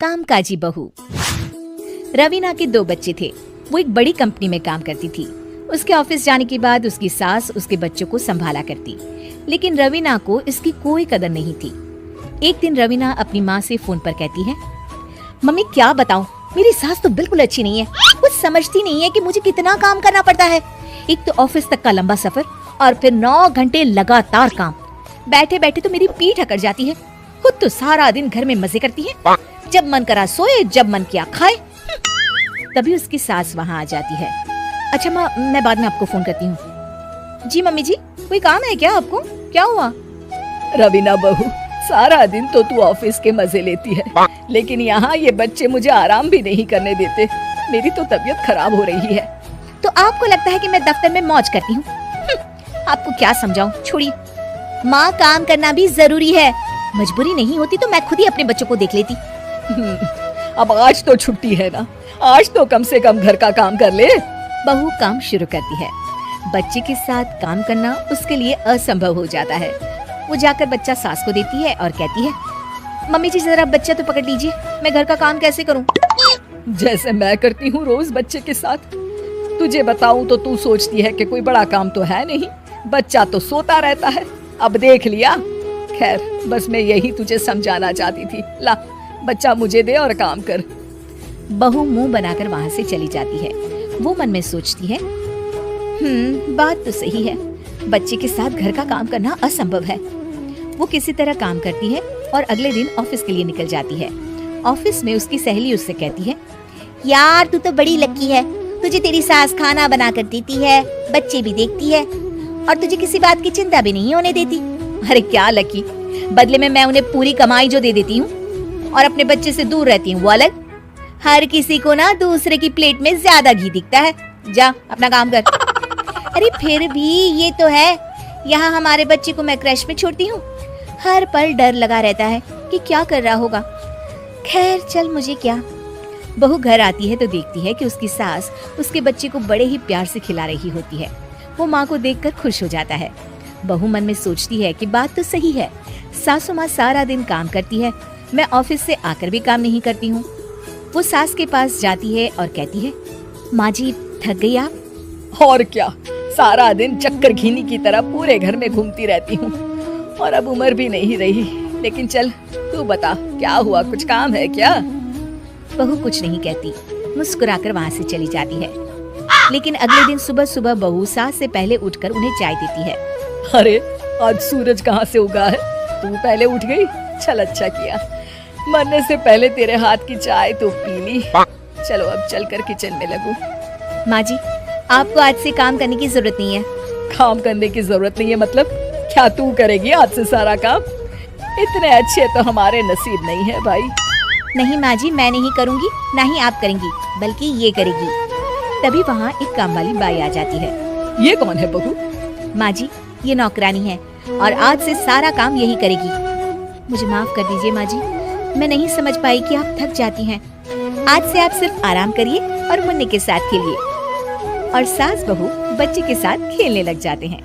कामकाजी बहू। रवीना के 2 बच्चे थे। वो एक बड़ी कंपनी में काम करती थी। उसके ऑफिस जाने के बाद उसकी सास उसके बच्चों को संभाला करती, लेकिन रवीना को इसकी कोई कदर नहीं थी। एक दिन रवीना अपनी माँ से फोन पर कहती है, मम्मी क्या बताऊं, मेरी सास तो बिल्कुल अच्छी नहीं है। कुछ समझती नहीं है कि मुझे कितना काम करना पड़ता है। एक तो ऑफिस तक का लंबा सफर और फिर 9 घंटे लगातार काम। बैठे बैठे तो मेरी पीठ अकड़ जाती है। खुद तो सारा दिन घर में मजे करती है, जब मन करा सोए, जब मन किया खाए। तभी उसकी सास वहाँ आ जाती है। अच्छा माँ, मैं बाद में आपको फोन करती हूँ। जी मम्मी जी, कोई काम है क्या आपको? क्या हुआ? रवीना बहू, सारा दिन तो तू ऑफिस के मजे लेती है, लेकिन यहाँ ये बच्चे मुझे आराम भी नहीं करने देते। मेरी तो तबीयत खराब हो रही है। तो आपको लगता है कि मैं दफ्तर में मौज करती हूँ? आपको क्या समझाऊं, छोड़िए। माँ, काम करना भी जरूरी है। मजबूरी नहीं होती तो मैं खुद ही अपने बच्चों को देख लेती। अब आज तो छुट्टी है ना, आज तो कम से कम घर का काम कर ले। बहू काम शुरू करती है। बच्चे के साथ काम करना उसके लिए असंभव हो जाता है। वो जाकर बच्चा सास को देती है और कहती है, मम्मी जी जरा बच्चा तो पकड़ लीजिए, मैं घर का काम कैसे करूं? जैसे मैं करती हूँ रोज बच्चे के साथ। तुझे बताऊं तो तू सोचती है कि कोई बड़ा काम तो है नहीं, बच्चा तो सोता रहता है। अब देख लिया। खैर, बस मैं यही तुझे समझाना चाहती थी। ला, बच्चा मुझे दे और काम कर। बहू मुंह बनाकर वहाँ से चली जाती है। वो मन में सोचती है, बात तो सही है, बच्चे के साथ घर का काम करना असंभव है। वो किसी तरह काम करती है और अगले दिन ऑफिस के लिए निकल जाती है। ऑफिस में उसकी सहेली उससे कहती है, यार तू तो बड़ी लकी है, तुझे तेरी सास खाना बना कर देती है, बच्चे भी देखती है और तुझे किसी बात की चिंता भी नहीं होने देती। अरे क्या लकी, बदले में मैं उन्हें पूरी कमाई जो दे देती हूँ और अपने बच्चे से दूर रहती हूँ, वो अलग। हर किसी को ना दूसरे की प्लेट में ज्यादा घी दिखता है। जा अपना काम कर। अरे फिर भी ये तो है, यहाँ हमारे बच्चे को मैं क्रैश में छोड़ती हूँ, हर पल डर लगा रहता है कि क्या कर रहा होगा। खैर चल, मुझे क्या। बहू घर आती है तो देखती है कि उसकी सास उसके बच्चे को बड़े ही प्यार से खिला रही होती है। वो माँ को देखकर खुश हो जाता है। बहू मन में सोचती है कि बात तो सही है, सासू माँ सारा दिन काम करती है, मैं ऑफिस से आकर भी काम नहीं करती हूँ। वो सास के पास जाती है और कहती है, माँ जी थक गई आप? और क्या, सारा दिन चक्कर घीनी की तरह पूरे घर में घूमती रहती हूँ और अब उम्र भी नहीं रही। लेकिन चल तू बता, क्या हुआ, कुछ काम है क्या? बहू कुछ नहीं कहती, मुस्कुराकर वहाँ से चली जाती है। लेकिन अगले दिन सुबह सुबह बहू सास से पहले उठकर उन्हें चाय देती है। अरे आज सूरज कहाँ से उगा है, तू पहले उठ गई? चल अच्छा किया, मरने से पहले तेरे हाथ की चाय तो पी ली। चलो अब चलकर किचन में लगूं। माँ जी, आपको आज से काम करने की जरूरत नहीं है। काम करने की जरूरत नहीं है मतलब? क्या तू करेगी आज से सारा काम? इतने अच्छे तो हमारे नसीब नहीं है भाई। नहीं माँ जी, मैं नहीं करूँगी, ना ही आप करेंगी, बल्कि ये करेगी। तभी वहाँ एक काम वाली बाई आ जाती है। ये कौन है बहू? माँ जी, ये नौकरानी है और आज से सारा काम यही करेगी। मुझे माफ कर दीजिए माँ जी, मैं नहीं समझ पाई कि आप थक जाती हैं। आज से आप सिर्फ आराम करिए और मुन्ने के साथ खेलिए। और सास बहू बच्चे के साथ खेलने लग जाते हैं।